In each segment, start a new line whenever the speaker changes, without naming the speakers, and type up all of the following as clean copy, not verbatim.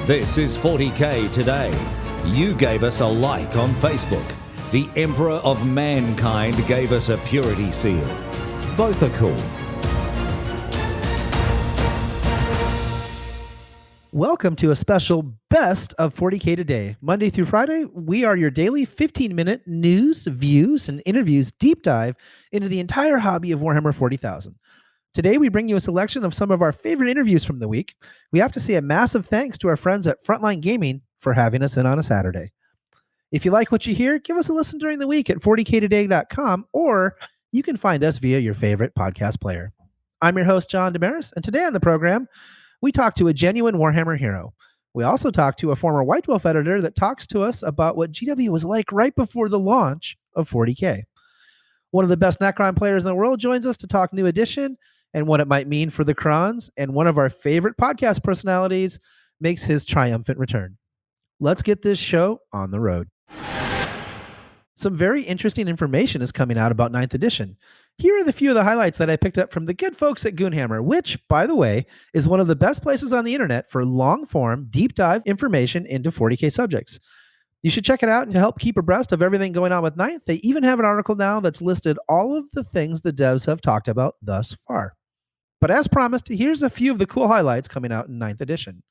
This is 40K Today. You gave us a like on Facebook. The Emperor of Mankind gave us a purity seal. Both are cool.
Welcome to a special Best of 40K Today. Monday through Friday, we are your daily 15-minute news, views, and interviews deep dive into the entire hobby of Warhammer 40,000. Today, we bring you a selection of some of our favorite interviews from the week. We have to say a massive thanks to our friends at Frontline Gaming for having us in on a Saturday. If you like what you hear, give us a listen during the week at 40ktoday.com, or you can find us via your favorite podcast player. I'm your host, John Damaris, and today on the program, we talk to a genuine Warhammer hero. We also talk to a former White Dwarf editor that talks to us about what GW was like right before the launch of 40K. One of the best Necron players in the world joins us to talk New Edition and what it might mean for the crons, and one of our favorite podcast personalities makes his triumphant return. Let's get this show on the road. Some very interesting information is coming out about 9th edition. Here are the few of the highlights that I picked up from the good folks at Goonhammer, which, by the way, is one of the best places on the internet for long-form, deep dive information into 40K subjects. You should check it out and to help keep abreast of everything going on with 9th. They even have an article now that's listed all of the things the devs have talked about thus far. But as promised, here's a few of the cool highlights coming out in 9th edition.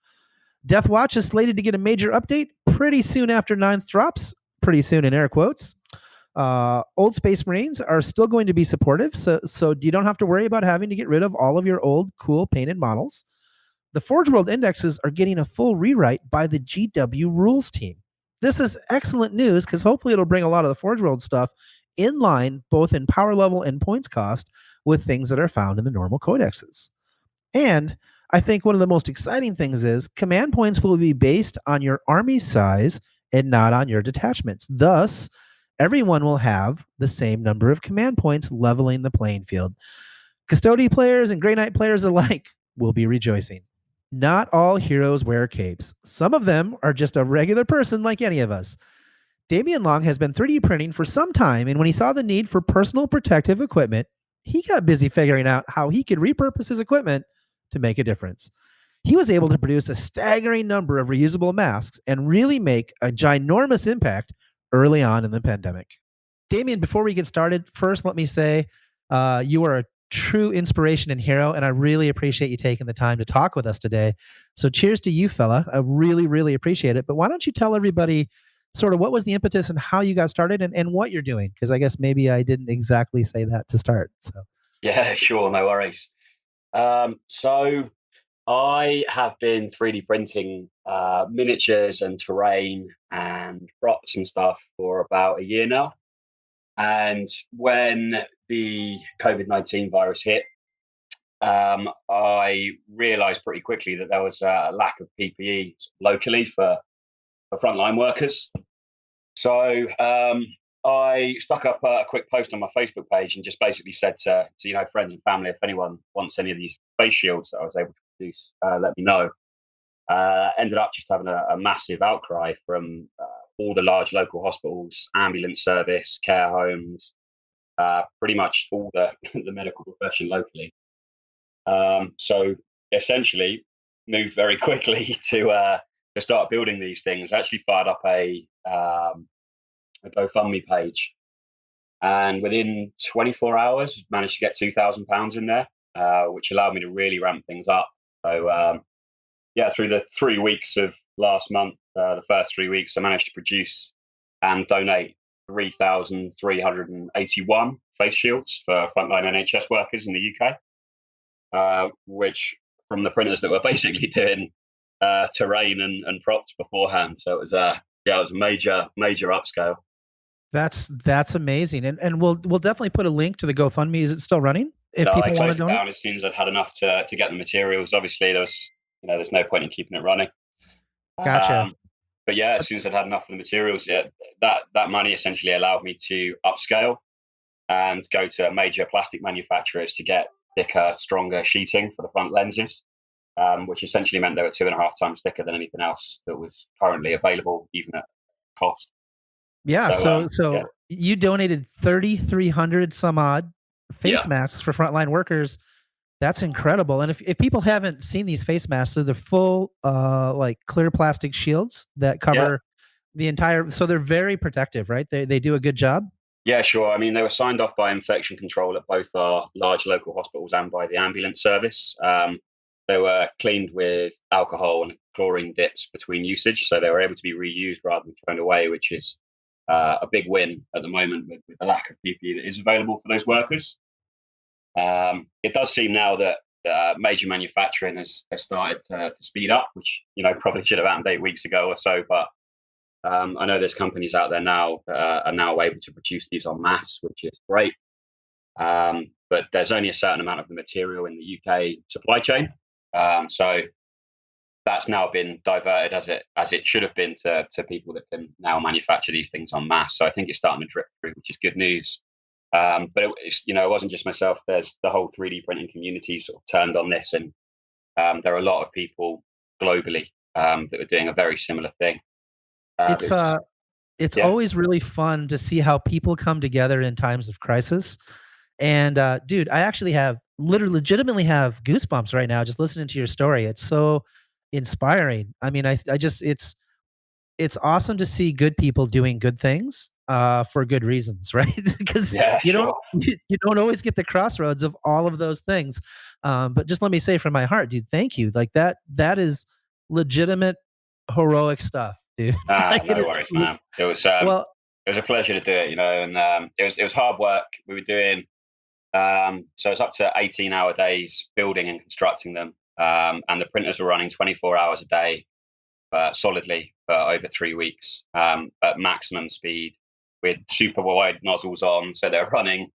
Death Watch is slated to get a major update pretty soon after 9th drops, pretty soon in air quotes. Old Space Marines are still going to be supportive, so you don't have to worry about having to get rid of all of your old, cool, painted models. The Forge World indexes are getting a full rewrite by the GW rules team. This is excellent news because hopefully it'll bring a lot of the Forge World stuff in line, both in power level and points cost, with things that are found in the normal codexes. And I think one of the most exciting things is command points will be based on your army size and not on your detachments. Thus, everyone will have the same number of command points, leveling the playing field. Custody players and Grey Knight players alike will be rejoicing. Not all heroes wear capes. Some of them are just a regular person like any of us. Damien Long has been 3D printing for some time, and when he saw the need for personal protective equipment, he got busy figuring out how he could repurpose his equipment to make a difference. He was able to produce a staggering number of reusable masks and really make a ginormous impact early on in the pandemic. Damien, before we get started, first let me say you are a true inspiration and hero, and I really appreciate you taking the time to talk with us today. So cheers to you, fella. I really, really appreciate it. But why don't you tell everybody sort of what was the impetus and how you got started and what you're doing? Because I guess maybe I didn't exactly say that to start. So
yeah, sure, no worries. So I have been 3D printing miniatures and terrain and props and stuff for about a year now. And when the COVID-19 virus hit, I realized pretty quickly that there was a lack of PPE locally for frontline workers. So I stuck up a quick post on my Facebook page and just basically said to friends and family, if anyone wants any of these face shields that I was able to produce, let me know. Ended up just having a massive outcry from all the large local hospitals, ambulance service, care homes, pretty much all the medical profession locally. So essentially, moved very quickly to start building these things. I actually fired up a GoFundMe page, and within 24 hours managed to get £2,000 in there, which allowed me to really ramp things up. So through the 3 weeks of last month, the first 3 weeks, I managed to produce and donate 3,381 face shields for frontline NHS workers in the UK, which from the printers that were basically doing terrain and props beforehand. So it was a major upscale.
That's amazing, and we'll definitely put a link to the GoFundMe. Is it still running? If people
I closed it down as soon as I'd had enough to get the materials. Obviously, there's no point in keeping it running.
Gotcha.
But yeah, as soon as I'd had enough of the materials, that money essentially allowed me to upscale and go to major plastic manufacturers to get thicker, stronger sheeting for the front lenses, which essentially meant they were 2.5 times thicker than anything else that was currently available, even at cost.
Yeah, so you donated 3,300 some odd face masks for frontline workers. That's incredible. And if people haven't seen these face masks, they're the full like clear plastic shields that
Yeah.
cover the entire, so they're very protective, right? They do a good job.
Yeah, sure. I mean, they were signed off by infection control at both our large local hospitals and by the ambulance service. They were cleaned with alcohol and chlorine dips between usage, so they were able to be reused rather than thrown away, which is a big win at the moment with the lack of PPE that is available for those workers. It does seem now that major manufacturing has started to speed up, which probably should have happened 8 weeks ago or so. But I know there's companies out there now that are now able to produce these en masse, which is great. But there's only a certain amount of the material in the UK supply chain, so that's now been diverted as it should have been to people that can now manufacture these things en masse. So I think it's starting to drip through, which is good news. But it wasn't just myself. There's the whole 3D printing community sort of turned on this, and there are a lot of people globally that are doing a very similar thing.
It's
Yeah.
always really fun to see how people come together in times of crisis. And dude, I actually legitimately have goosebumps right now just listening to your story. It's so inspiring. I mean, I just it's awesome to see good people doing good things for good reasons, right? Because
Yeah, sure.
you don't always get the crossroads of all of those things. But just let me say from my heart, dude, thank you. Like that is legitimate heroic stuff, dude. Like
No worries, man.
well,
It was a pleasure to do it, and it was hard work. We were doing so it's up to 18-hour days building and constructing them, and the printers were running 24 hours a day solidly for over 3 weeks at maximum speed with super wide nozzles on, so they're running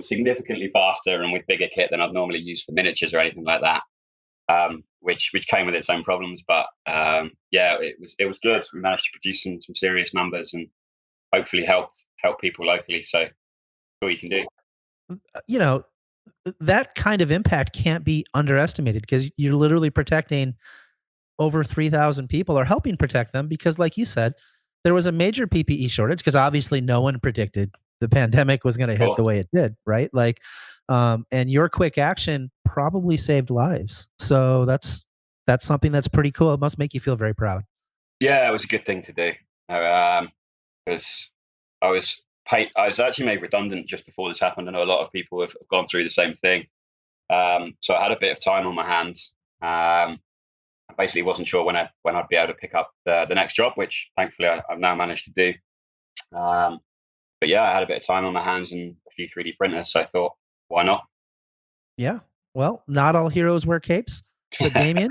significantly faster and with bigger kit than I'd normally use for miniatures or anything like that. Which came with its own problems, but yeah, it was good. We managed to produce some serious numbers and hopefully help people locally. So all you can do.
you know, that kind of impact can't be underestimated because you're literally protecting over 3,000 people or helping protect them because, like you said, there was a major PPE shortage because obviously no one predicted the pandemic was going to hit the way it did, right? Like, and your quick action probably saved lives. So that's something that's pretty cool. It must make you feel very proud.
Yeah, it was a good thing to do. Because I was actually made redundant just before this happened. I know a lot of people have gone through the same thing. So I had a bit of time on my hands. I basically wasn't sure when I'd be able to pick up the next job, which thankfully I've now managed to do. But yeah, I had a bit of time on my hands and a few 3D printers, so I thought, why not?
Yeah. Well, not all heroes wear capes, but Damien,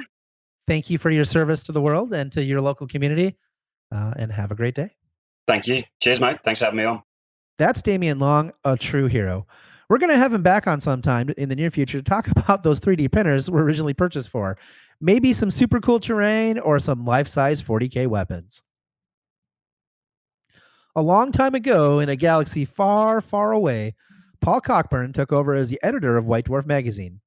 thank you for your service to the world and to your local community, and have a great day.
Thank you. Cheers, mate. Thanks for having me on.
That's Damien Long, a true hero. We're going to have him back on sometime in the near future to talk about those 3D printers were originally purchased for. Maybe some super cool terrain or some life-size 40K weapons. A long time ago, in a galaxy far, far away, Paul Cockburn took over as the editor of White Dwarf magazine.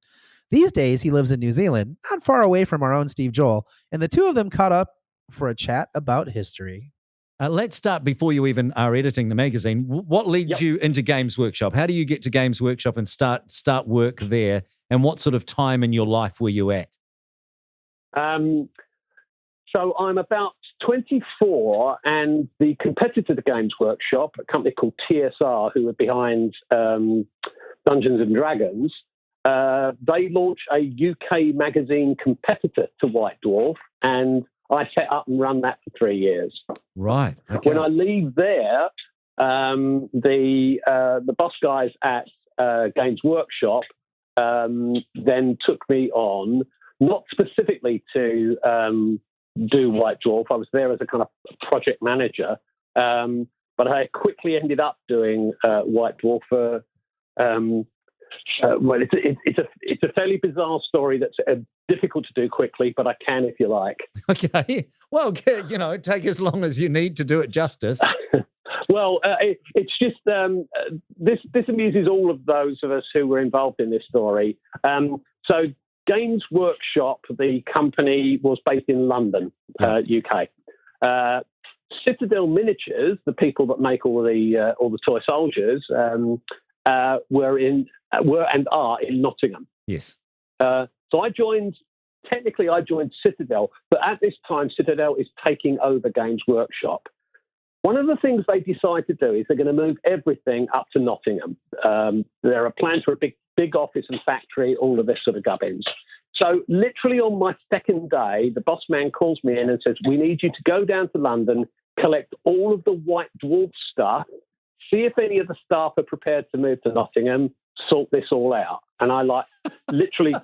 These days, he lives in New Zealand, not far away from our own Steve Joel, and the two of them caught up for a chat about history.
Let's start before you even are editing the magazine. What led you into Games Workshop? How do you get to Games Workshop and start work there? And what sort of time in your life were you at?
So I'm about 24, and the competitor to Games Workshop, a company called TSR, who are behind Dungeons and Dragons, they launched a UK magazine competitor to White Dwarf, and I set up and run that for 3 years.
Right. Okay.
When I leave there, the boss guys at Games Workshop then took me on, not specifically to do White Dwarf. I was there as a kind of project manager, but I quickly ended up doing White Dwarf for. Well, it's a fairly bizarre story that's difficult to do quickly, but I can if you like.
Okay. Well, take as long as you need to do it justice.
Well, it's just this amuses all of those of us who were involved in this story. So Games Workshop, the company, was based in London, UK. Citadel Miniatures, the people that make all the toy soldiers, were and are in Nottingham.
Yes.
So I joined Citadel, but at this time, Citadel is taking over Games Workshop. One of the things they decide to do is they're going to move everything up to Nottingham. There are plans for a big office and factory, all of this sort of gubbins. So literally on my second day, the boss man calls me in and says, we need you to go down to London, collect all of the White Dwarf stuff, see if any of the staff are prepared to move to Nottingham, sort this all out. And I literally,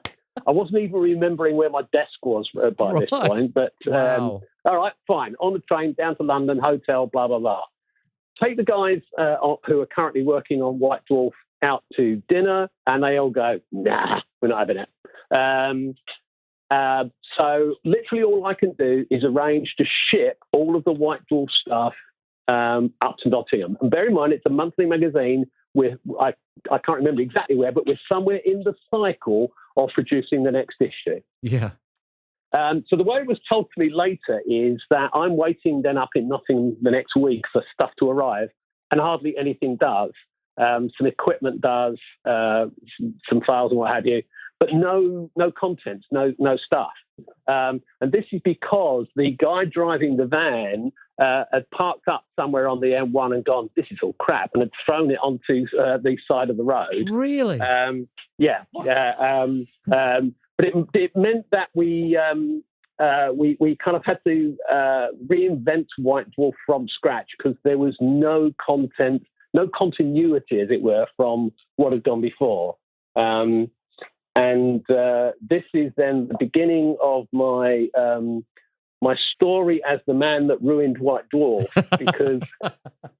I wasn't even remembering where my desk was by this point, but
Wow.
all right, fine. On the train, down to London, hotel, blah, blah, blah. Take the guys who are currently working on White Dwarf out to dinner, and they all go, nah, we're not having it. So literally all I can do is arrange to ship all of the White Dwarf stuff up to Nottingham. And bear in mind, it's a monthly magazine. I can't remember exactly where, but we're somewhere in the cycle of producing the next issue.
Yeah.
So the way it was told to me later is that I'm waiting then up in Nottingham the next week for stuff to arrive, and hardly anything does. Some equipment does, some files and what have you, but no contents, no stuff. And this is because the guy driving the van had parked up somewhere on the M1 and gone, this is all crap, and had thrown it onto the side of the road.
Really?
Yeah. But it meant that we kind of had to reinvent White Dwarf from scratch because there was no content, no continuity, as it were, from what had gone before. And this is then the beginning of my my story as the man that ruined White Dwarf, because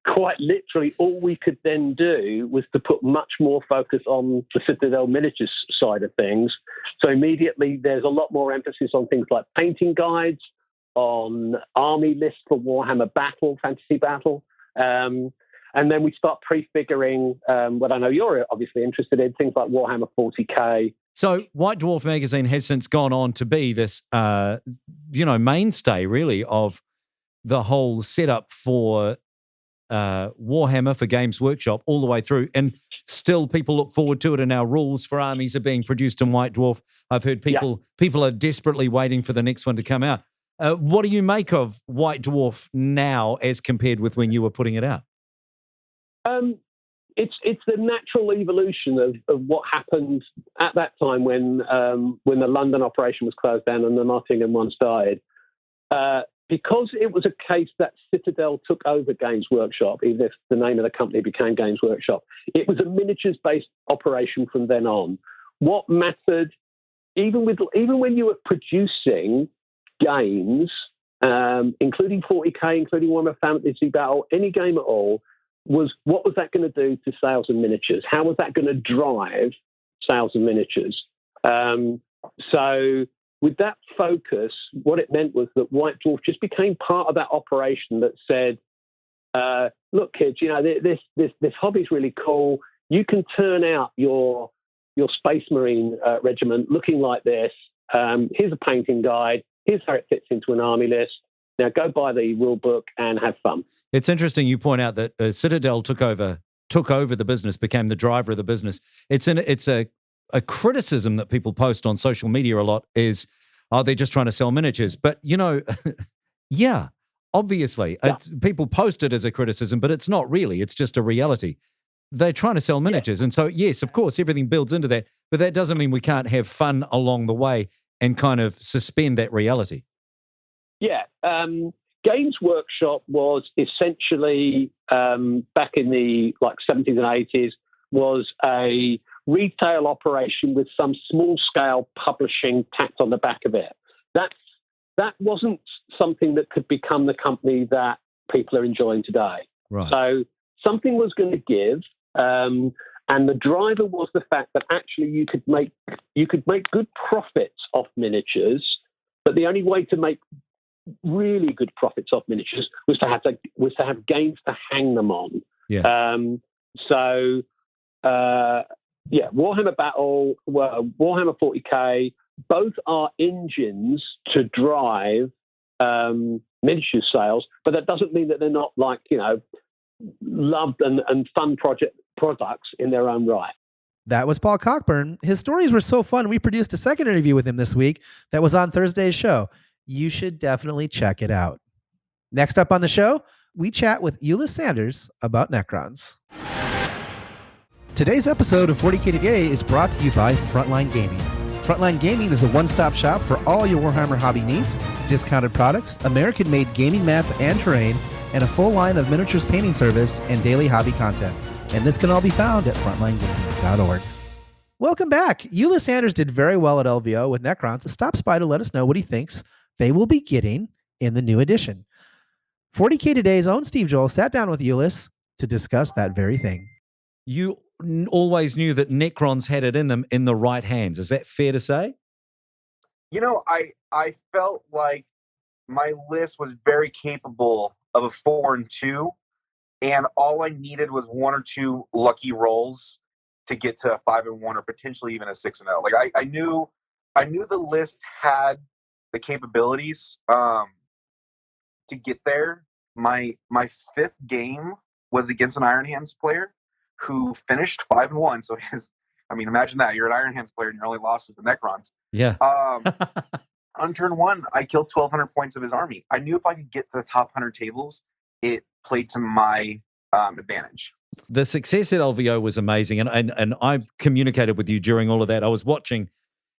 quite literally all we could then do was to put much more focus on the Citadel miniatures side of things. So immediately there's a lot more emphasis on things like painting guides, on army lists for Warhammer Battle, Fantasy Battle. And then we start prefiguring what I know you're obviously interested in, things like Warhammer 40K.
So White Dwarf magazine has since gone on to be this, mainstay really of the whole setup for Warhammer for Games Workshop all the way through. And still people look forward to it, and now rules for armies are being produced in White Dwarf. I've heard people are desperately waiting for the next one to come out. What do you make of White Dwarf now as compared with when you were putting it out?
It's the natural evolution of what happened at that time when the London operation was closed down and the Nottingham one started. Because it was a case that Citadel took over Games Workshop, even if the name of the company became Games Workshop, it was a miniatures-based operation from then on. What mattered, even when you were producing games, including 40K, including Warhammer Fantasy Battle, any game at all, was what was that going to do to sales and miniatures? How was that going to drive sales and miniatures? So with that focus, what it meant was that White Dwarf just became part of that operation that said, look, kids, this hobby's really cool. You can turn out your Space Marine regiment looking like this. Here's a painting guide. Here's how it fits into an army list. Now go buy the rule book and have fun.
It's interesting you point out that Citadel took over the business, became the driver of the business. It's a criticism that people post on social media a lot is, they're just trying to sell miniatures. But, yeah, obviously.
Yeah.
People post it as a criticism, but it's not really. It's just a reality. They're trying to sell miniatures. Yeah. And so, yes, of course, everything builds into that. But that doesn't mean we can't have fun along the way and kind of suspend that reality.
Yeah. Games Workshop was essentially, back in the 70s and 80s, was a retail operation with some small-scale publishing tacked on the back of it. That wasn't something that could become the company that people are enjoying today.
Right.
So something was going to give, and the driver was the fact that actually you could make good profits off miniatures, but the only way to make really good profits off miniatures was to have games to hang them on.
Yeah.
Warhammer Battle, Warhammer 40K, both are engines to drive miniature sales, but that doesn't mean that they're not loved and fun products in their own right.
That was Paul Cockburn. His stories were so fun, we produced a second interview with him this week that was on Thursday's show. You should definitely check it out. Next up on the show, we chat with Ulyss Sanders about Necrons. Today's episode of 40K Today is brought to you by Frontline Gaming. Frontline Gaming is a one-stop shop for all your Warhammer hobby needs, discounted products, American-made gaming mats and terrain, and a full line of miniatures painting service and daily hobby content. And this can all be found at frontlinegaming.org. Welcome back. Ulyss Sanders did very well at LVO with Necrons. Stops by to let us know what he thinks they will be getting in the new edition. 40K Today's own Steve Joel sat down with Ulyss to discuss that very thing.
You always knew that Necrons had it in them in the right hands. Is that fair to say?
You know, I felt like my list was very capable of a 4 and 2. And all I needed was 1 or 2 lucky rolls to get to a 5 and 1, or potentially even a 6 and 0. Like I knew the list had the capabilities to get there. My 5th game was against an Iron Hands player who finished 5 and 1. So imagine that, you're an Iron Hands player and your only loss was the Necrons.
Yeah.
On turn 1, I killed 1,200 points of his army. I knew if I could get to the top 100 tables, it played to my advantage.
The success at LVO was amazing, and I communicated with you during all of that. I was watching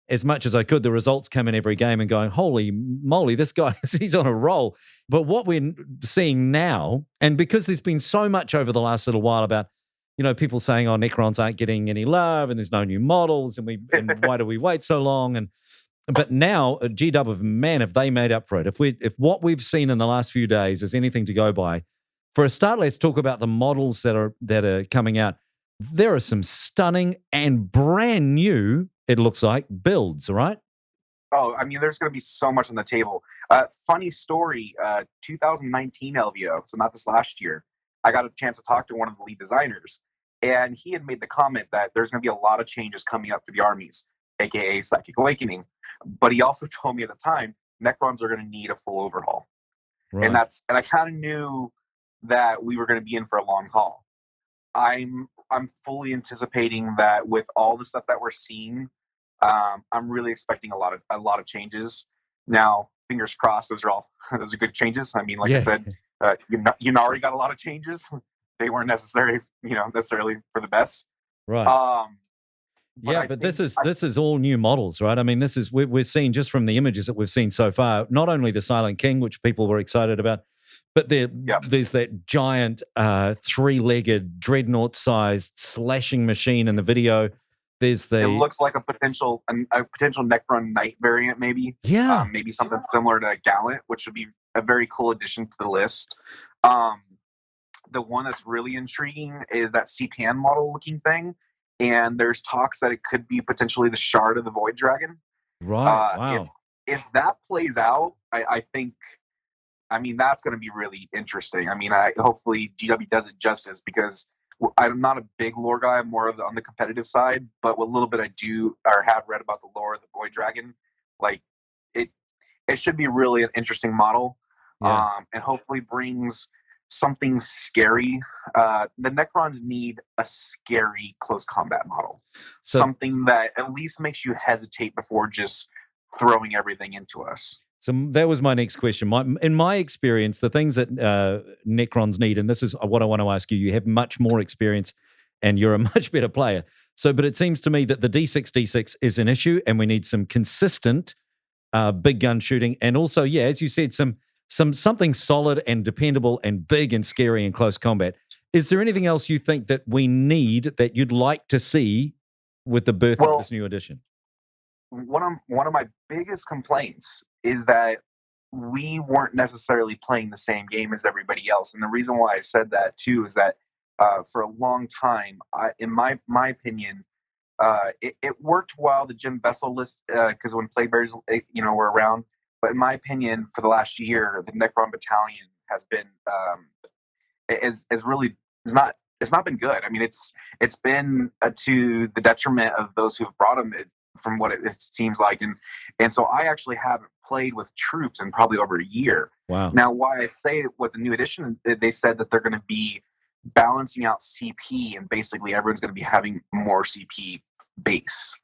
as much as I could. The results come in every game and going, holy moly, this guy, he's on a roll. But what we're seeing now, and because there's been so much over the last little while about, people saying, oh, Necrons aren't getting any love and there's no new models and why do we wait so long? But now, GW, man, have they made up for it. If what we've seen in the last few days is anything to go by, for a start, let's talk about the models that are coming out. There are some stunning and brand new, it looks like, builds, right?
Oh, there's going to be so much on the table. Funny story, 2019 LVO, so not this last year, I got a chance to talk to one of the lead designers, and he had made the comment that there's going to be a lot of changes coming up for the armies, aka Psychic Awakening. But he also told me at the time, Necrons are going to need a full overhaul. Right. And I kind of knew that we were going to be in for a long haul. I'm fully anticipating that with all the stuff that we're seeing, I'm really expecting a lot of changes. Now, fingers crossed, those are good changes. I said, Yunari got a lot of changes. They weren't necessarily for the best.
Right. But this is all new models, right? We're seeing just from the images that we've seen so far, not only the Silent King, which people were excited about, but there's that giant 3-legged dreadnought-sized slashing machine in the video. It
looks like a potential Necron Knight variant, maybe.
Yeah.
Maybe something similar to Gallant, which would be a very cool addition to the list. The one that's really intriguing is that Citan model-looking thing. And there's talks that it could be potentially the Shard of the Void Dragon.
Right. Wow.
If that plays out, I think, that's going to be really interesting. Hopefully GW does it justice, because I'm not a big lore guy. I'm more on the competitive side. But what little bit I do or have read about the lore of the Void Dragon, it should be really an interesting model.
Yeah.
And hopefully brings something scary. The Necrons need a scary close combat model. Something that at least makes you hesitate before just throwing everything into us.
So that was my next question. In my experience, the things that Necrons need, and this is what I want to ask you, you have much more experience and you're a much better player. But it seems to me that the D6 is an issue, and we need some consistent big gun shooting. And also, as you said, something solid and dependable and big and scary in close combat. Is there anything else you think that we need that you'd like to see with the birth of this new edition?
One of my biggest complaints is that we weren't necessarily playing the same game as everybody else. And the reason why I said that too is that for a long time, in my opinion, it worked well, the Jim Bessel list, because when Plaguebearers were around. But in my opinion, for the last year, the Necron Battalion has been it's not been good. It's been to the detriment of those who have brought them, from what it seems like. And so I actually haven't played with troops in probably over a year.
Wow.
Now, why I say what the new edition, they said that they're going to be balancing out CP, and basically everyone's going to be having more CP base.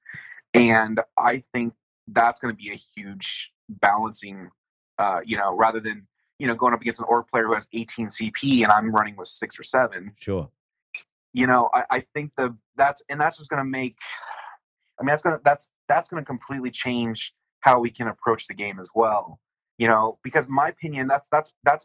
And I think that's going to be a huge balancing, rather than, going up against an orc player who has 18 CP and I'm running with 6 or 7.
Sure.
I think that's just going to make, that's going to completely change how we can approach the game as well. Because in my opinion, that's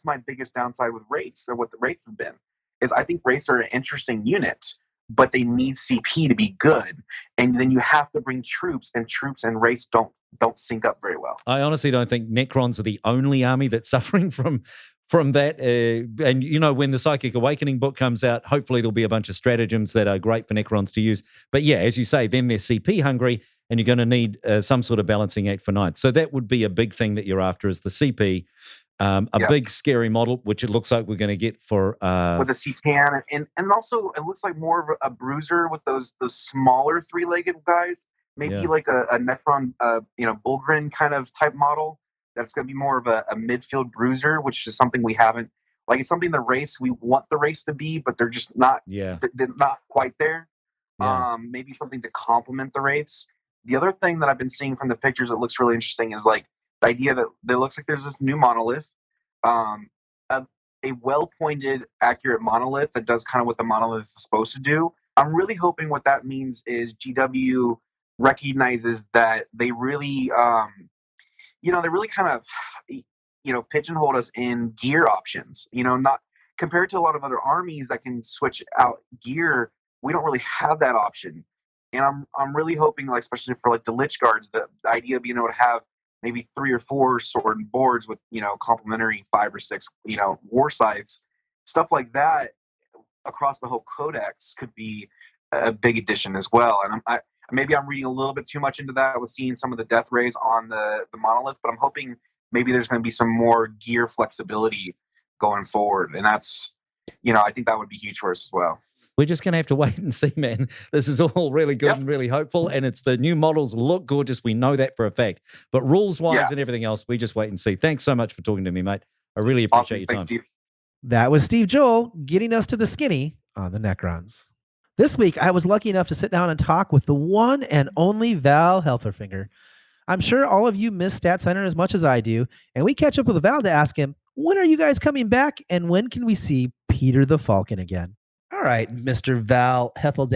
my biggest downside with Wraiths, or what the Wraiths have been, is I think Wraiths are an interesting unit, but they need CP to be good. And then you have to bring troops and Wraiths don't sync up very well.
I honestly don't think Necrons are the only army that's suffering from that. And, when the Psychic Awakening book comes out, hopefully there'll be a bunch of stratagems that are great for Necrons to use. But yeah, as you say, then they're CP hungry, and you're going to need some sort of balancing act for Knights. So that would be a big thing that you're after, is the CP. Big scary model, which it looks like we're going to get for
with a C-Tan, and also it looks like more of a bruiser with those smaller 3-legged guys. Maybe like a Necron, Buldrin kind of type model. That's going to be more of a midfield bruiser, which is something we haven't. Like, it's something we want the race to be, but they're just not.
Yeah.
They're not quite there.
Yeah.
Maybe something to complement the Wraiths. The other thing that I've been seeing from the pictures that looks really interesting is like the idea that it looks like there's this new monolith, a well-pointed, accurate monolith that does kind of what the monolith is supposed to do. I'm really hoping what that means is GW recognizes that they really, they really kind of, pigeonholed us in gear options. Not compared to a lot of other armies that can switch out gear. We don't really have that option. And I'm really hoping, like, especially for like the Lich Guards, the idea of being able to have maybe 3 or 4 sword boards with, complementary 5 or 6, war sites, stuff like that across the whole codex could be a big addition as well. And maybe I'm reading a little bit too much into that with seeing some of the death rays on the monolith, but I'm hoping maybe there's going to be some more gear flexibility going forward. And that's, I think that would be huge for us as well.
We're just going to have to wait and see, man. This is all really good and really hopeful, and it's the new models look gorgeous. We know that for a fact. But rules-wise and everything else, we just wait and see. Thanks so much for talking to me, mate. I really appreciate your time.
Thanks, Steve.
That was Steve Joel getting us to the skinny on the Necrons. This week, I was lucky enough to sit down and talk with the one and only Val Hefele. I'm sure all of you miss Stat Center as much as I do, and we catch up with Val to ask him, when are you guys coming back, and when can we see Peter the Falcon again? All right, Mr. Val Hefele,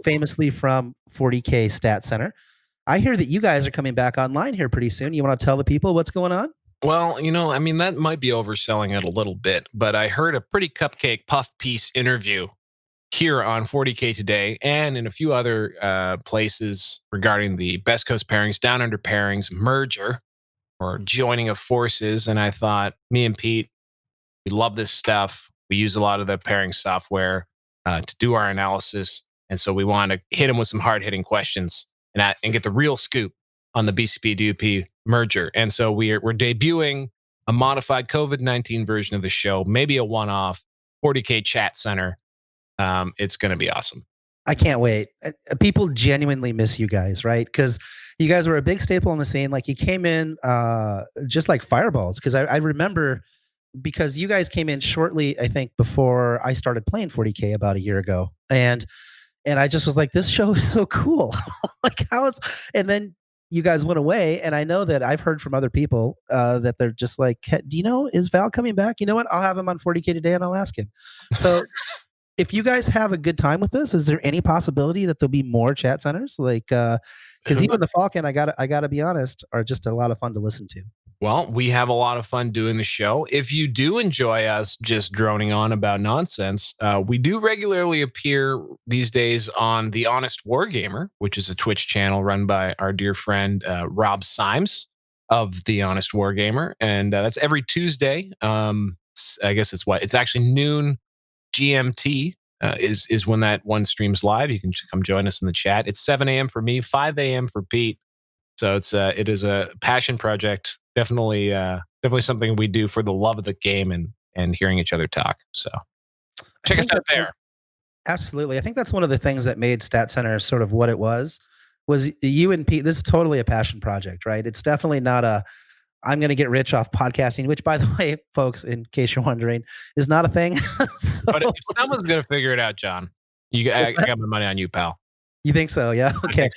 famously from 40K Stat Center. I hear that you guys are coming back online here pretty soon. You want to tell the people what's going on?
Well, that might be overselling it a little bit, but I heard a pretty cupcake puff piece interview here on 40K Today and in a few other places regarding the Best Coast Pairings, Down Under Pairings merger or joining of forces. And I thought, me and Pete, we love this stuff. We use a lot of the pairing software to do our analysis. And so we want to hit him with some hard-hitting questions and get the real scoop on the BCP-DUP merger. And so we're debuting a modified COVID-19 version of the show, maybe a one-off 40K Chat Center. It's going to be awesome.
I can't wait. People genuinely miss you guys, right? Because you guys were a big staple on the scene. Like, you came in just like fireballs. Because I remember, because you guys came in shortly, I think, before I started playing 40K about a year ago. And I just was like, this show is so cool. Like, and then you guys went away. And I know that I've heard from other people that they're just like, do you know, is Val coming back? You know what? I'll have him on 40K Today and I'll ask him. So if you guys have a good time with this, is there any possibility that there'll be more chat centers? Like, because even the Falcon, I gotta be honest, are just a lot of fun to listen to.
Well, we have a lot of fun doing the show. If you do enjoy us just droning on about nonsense, we do regularly appear these days on The Honest Wargamer, which is a Twitch channel run by our dear friend Rob Symes of The Honest Wargamer. And that's every Tuesday. I guess it's actually noon GMT is when that one streams live. You can come join us in the chat. It's 7 a.m. for me, 5 a.m. for Pete. So it is a passion project. Definitely something we do for the love of the game and hearing each other talk. So check us out there.
Absolutely. I think that's one of the things that made Stat Center sort of what it was you and Pete. This is totally a passion project, right? It's definitely not I'm going to get rich off podcasting, which, by the way, folks, in case you're wondering, is not a thing.
But if someone's going to figure it out, John, I got my money on you, pal.
You think so? Yeah. Okay.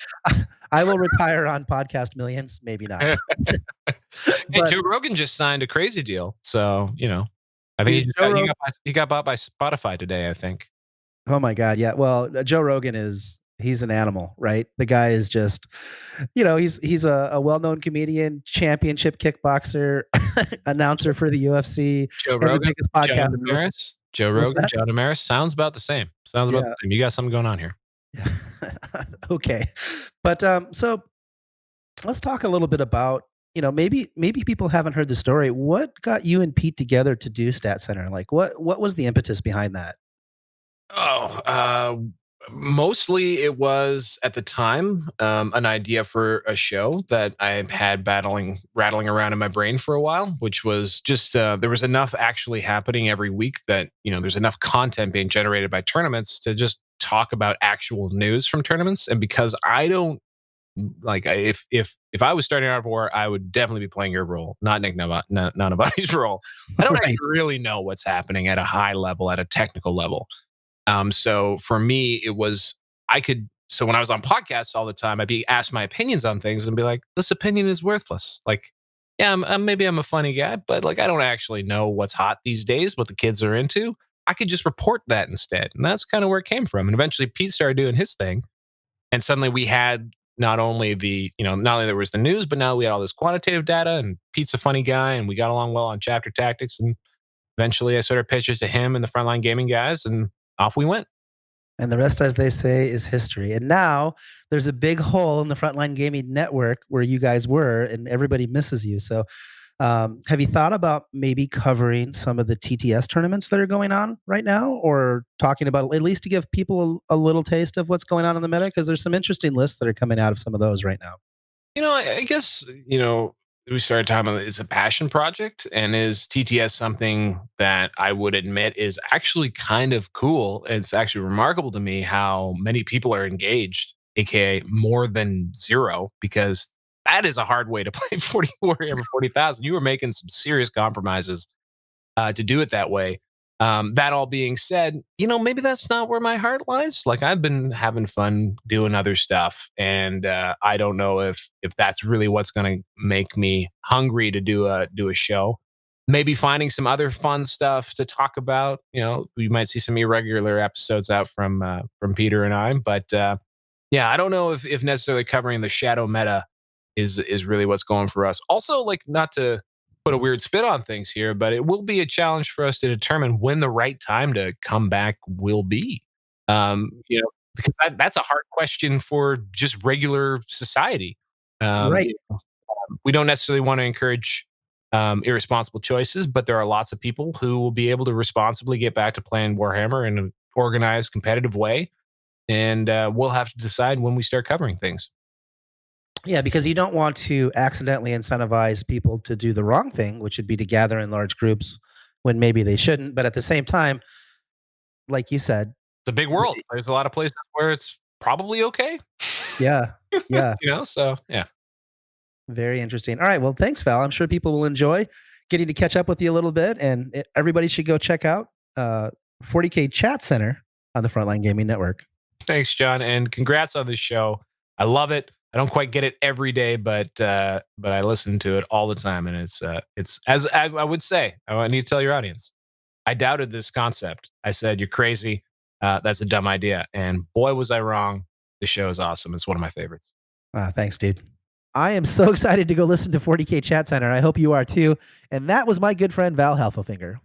I will retire on Podcast Millions. Maybe not.
Hey, Joe Rogan just signed a crazy deal. So, I think he got bought by Spotify today, I think.
Oh my God. Yeah. Well, Joe Rogan he's an animal, right? The guy is just, he's a well-known comedian, championship kickboxer, announcer for the UFC.
Joe Rogan, John Damaris. Joe Rogan, John Damaris. Sounds about the same. You got something going on here.
Yeah. Okay. But so let's talk a little bit about, maybe people haven't heard the story. What got you and Pete together to do Stat Center? Like what was the impetus behind that?
Mostly it was at the time an idea for a show that I had rattling around in my brain for a while, which was just there was enough actually happening every week that there's enough content being generated by tournaments to just talk about actual news from tournaments. And because I don't if I was starting out of war, I would definitely be playing your role, not Nick Nanobody's role. I don't actually really know what's happening at a high level, at a technical level. So for me, it was, so when I was on podcasts all the time, I'd be asked my opinions on things and be like, this opinion is worthless. Like, yeah, maybe I'm a funny guy, but I don't actually know what's hot these days, what the kids are into. I could just report that instead. And that's kind of where it came from. And eventually Pete started doing his thing. And suddenly we had not only there was the news, but now we had all this quantitative data, and Pete's a funny guy and we got along well on chapter tactics. And eventually I sort of pitched it to him and the Frontline Gaming guys, and off we went.
And the rest, as they say, is history. And now there's a big hole in the Frontline Gaming network where you guys were, and everybody misses you. So have you thought about maybe covering some of the TTS tournaments that are going on right now, or talking about, at least to give people a little taste of what's going on in the meta? Because there's some interesting lists that are coming out of some of those right now.
I guess, we started talking about it's a passion project, and is TTS something that I would admit is actually kind of cool. It's actually remarkable to me how many people are engaged, aka more than zero, because that is a hard way to play 40,000. You were making some serious compromises to do it that way. That all being said, maybe that's not where my heart lies. Like, I've been having fun doing other stuff, and I don't know if that's really what's going to make me hungry to do a show. Maybe finding some other fun stuff to talk about. We might see some irregular episodes out from Peter and I, but yeah, I don't know if necessarily covering the shadow meta is really what's going for us. Also, not to put a weird spin on things here, but it will be a challenge for us to determine when the right time to come back will be. Because that's a hard question for just regular society.
Right.
We don't necessarily want to encourage irresponsible choices, but there are lots of people who will be able to responsibly get back to playing Warhammer in an organized, competitive way. And we'll have to decide when we start covering things.
Yeah, because you don't want to accidentally incentivize people to do the wrong thing, which would be to gather in large groups when maybe they shouldn't. But at the same time, like you said,
it's a big world. There's a lot of places where it's probably okay.
Yeah. Yeah.
So yeah.
Very interesting. All right. Well, thanks, Val. I'm sure people will enjoy getting to catch up with you a little bit, and everybody should go check out 40K Chat Center on the Frontline Gaming Network.
Thanks, John. And congrats on this show. I love it. I don't quite get it every day, but I listen to it all the time, and it's as I would say. I need to tell your audience, I doubted this concept. I said, "You're crazy. That's a dumb idea." And boy, was I wrong. The show is awesome. It's one of my favorites.
Thanks, dude. I am so excited to go listen to 40K Chat Center. I hope you are too. And that was my good friend Val Hefele.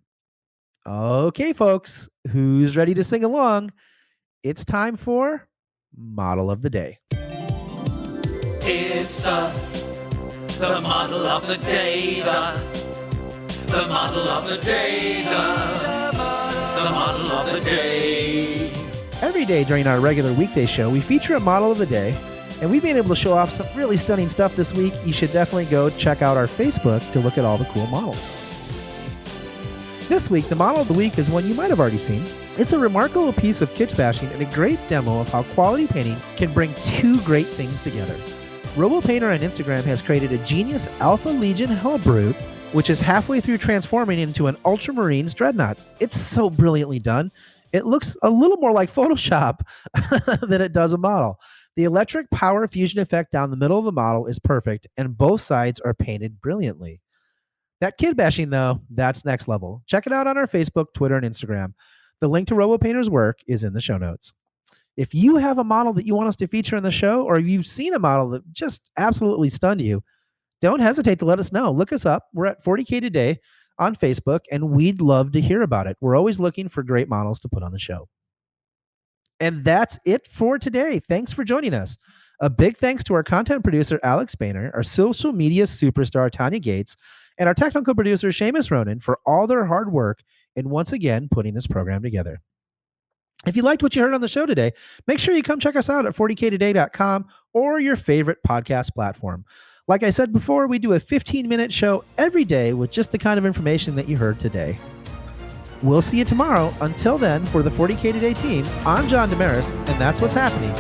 Okay, folks, who's ready to sing along? It's time for Model of the Day.
It's the model of the day, the model of the day, the model of the day.
Every day during our regular weekday show, we feature a model of the day, and we've been able to show off some really stunning stuff this week. You should definitely go check out our Facebook to look at all the cool models. This week, the model of the week is one you might have already seen. It's a remarkable piece of kitsch bashing and a great demo of how quality painting can bring two great things together. RoboPainter on Instagram has created a genius Alpha Legion Hellbrute, which is halfway through transforming into an Ultramarines Dreadnought. It's so brilliantly done. It looks a little more like Photoshop than it does a model. The electric power fusion effect down the middle of the model is perfect, and both sides are painted brilliantly. That kid bashing, though, that's next level. Check it out on our Facebook, Twitter, and Instagram. The link to RoboPainter's work is in the show notes. If you have a model that you want us to feature in the show, or you've seen a model that just absolutely stunned you, don't hesitate to let us know. Look us up. We're at 40K Today on Facebook, and we'd love to hear about it. We're always looking for great models to put on the show. And that's it for today. Thanks for joining us. A big thanks to our content producer, Alex Boehner, our social media superstar, Tanya Gates, and our technical producer, Seamus Ronan, for all their hard work and once again putting this program together. If you liked what you heard on the show today, make sure you come check us out at 40ktoday.com or your favorite podcast platform. Like I said before, we do a 15-minute show every day with just the kind of information that you heard today. We'll see you tomorrow. Until then, for the 40K Today team, I'm John Damaris, and that's what's happening